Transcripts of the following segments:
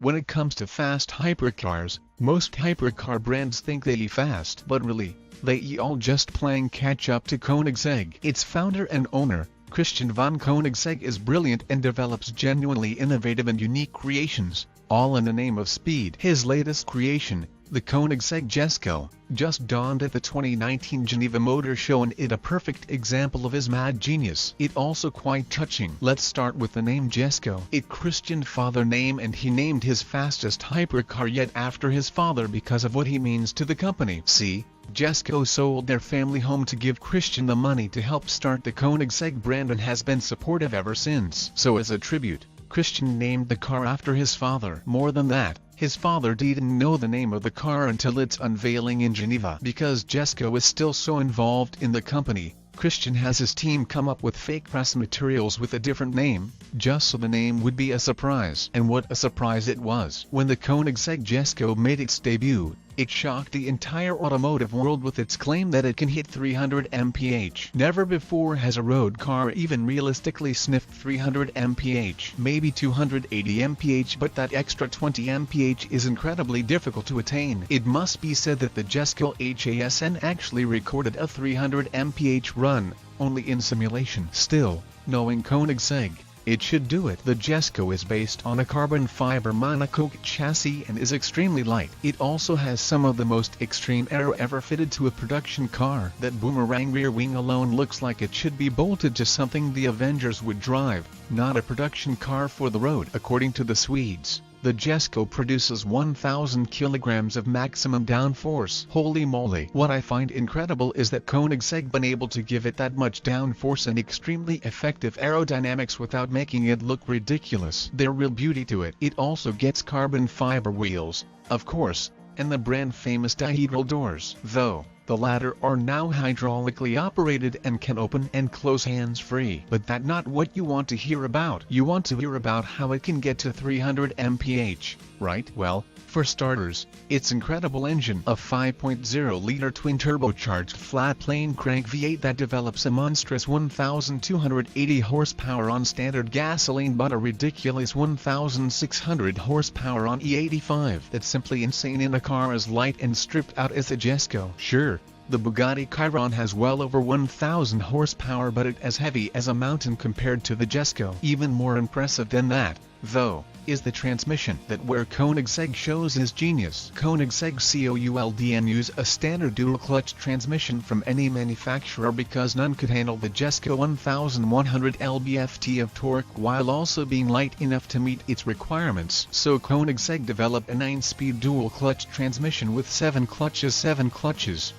When it comes to fast hypercars, most hypercar brands think they fast, but really, they all just playing catch up to Koenigsegg. Its founder and owner, Christian von Koenigsegg, is brilliant and develops genuinely innovative and unique creations, all in the name of speed. His latest creation, the Koenigsegg Jesko, just dawned at the 2019 Geneva Motor Show, and it a perfect example of his mad genius. It also quite touching. Let's start with the name Jesko. It Christian father name, and he named his fastest hypercar yet after his father because of what he means to the company. See, Jesko sold their family home to give Christian the money to help start the Koenigsegg brand and has been supportive ever since. So as a tribute, Christian named the car after his father. More than that, his father didn't know the name of the car until its unveiling in Geneva. Because Jesko is still so involved in the company, Christian has his team come up with fake press materials with a different name, just so the name would be a surprise. And what a surprise it was. When the Koenigsegg Jesko made its debut, it shocked the entire automotive world with its claim that it can hit 300 mph. Never before has a road car even realistically sniffed 300 mph. Maybe 280 mph, but that extra 20 mph is incredibly difficult to attain. It must be said that the Jesko HASN actually recorded a 300 mph run, only in simulation. Still, knowing Koenigsegg, it should do it. The Jesko is based on a carbon fiber monocoque chassis and is extremely light. It also has some of the most extreme aero ever fitted to a production car. That boomerang rear wing alone looks like it should be bolted to something the Avengers would drive, not a production car for the road. According to the Swedes, the Jesko produces 1,000 kilograms of maximum downforce. Holy moly! What I find incredible is that Koenigsegg been able to give it that much downforce and extremely effective aerodynamics without making it look ridiculous. There's real beauty to it. It also gets carbon fiber wheels, of course, and the brand famous dihedral doors. Though, the latter are now hydraulically operated and can open and close hands-free. But that's not what you want to hear about. You want to hear about how it can get to 300 mph, right? Well, for starters, its incredible engine, a 5.0-liter twin-turbocharged flat-plane crank V8 that develops a monstrous 1,280 horsepower on standard gasoline but a ridiculous 1,600 horsepower on E85. That's simply insane in a car as light and stripped out as the Jesko. Sure, the Bugatti Chiron has well over 1,000 horsepower, but it's as heavy as a mountain compared to the Jesko. Even more impressive than that, though, is the transmission. That where Koenigsegg shows his genius. Koenigsegg COULDN use a standard dual-clutch transmission from any manufacturer because none could handle the Jesko 1,100 lb-ft of torque while also being light enough to meet its requirements. So Koenigsegg developed a 9-speed dual-clutch transmission with 7 clutches.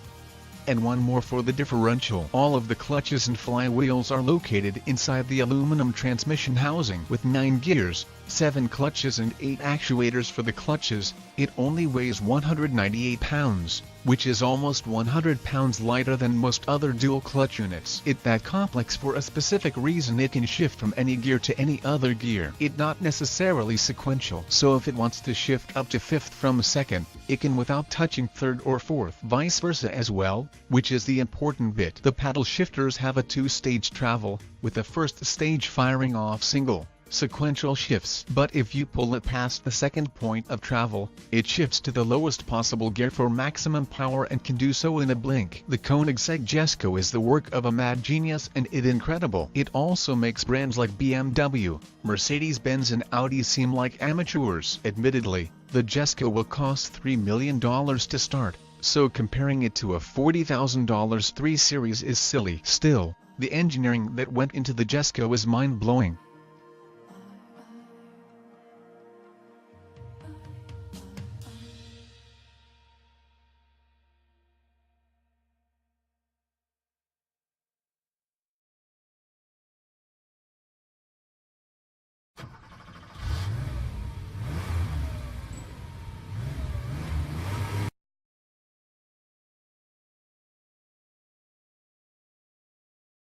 And one more for the differential. All of the clutches and flywheels are located inside the aluminum transmission housing. With 9 gears, 7 clutches and 8 actuators for the clutches, it only weighs 198 pounds, which is almost 100 pounds lighter than most other dual-clutch units. It's that complex for a specific reason. It can shift from any gear to any other gear. It's not necessarily sequential, so if it wants to shift up to 5th from 2nd, it can without touching 3rd or 4th. Vice versa as well, which is the important bit. The paddle shifters have a 2-stage travel, with the first stage firing off single, sequential shifts. But if you pull it past the second point of travel, it shifts to the lowest possible gear for maximum power and can do so in a blink. The Koenigsegg Jesko is the work of a mad genius and it's incredible. It also makes brands like BMW, Mercedes-Benz and Audi seem like amateurs. Admittedly, the Jesko will cost $3 million to start, so comparing it to a $40,000 3 Series is silly. Still, the engineering that went into the Jesko is mind-blowing.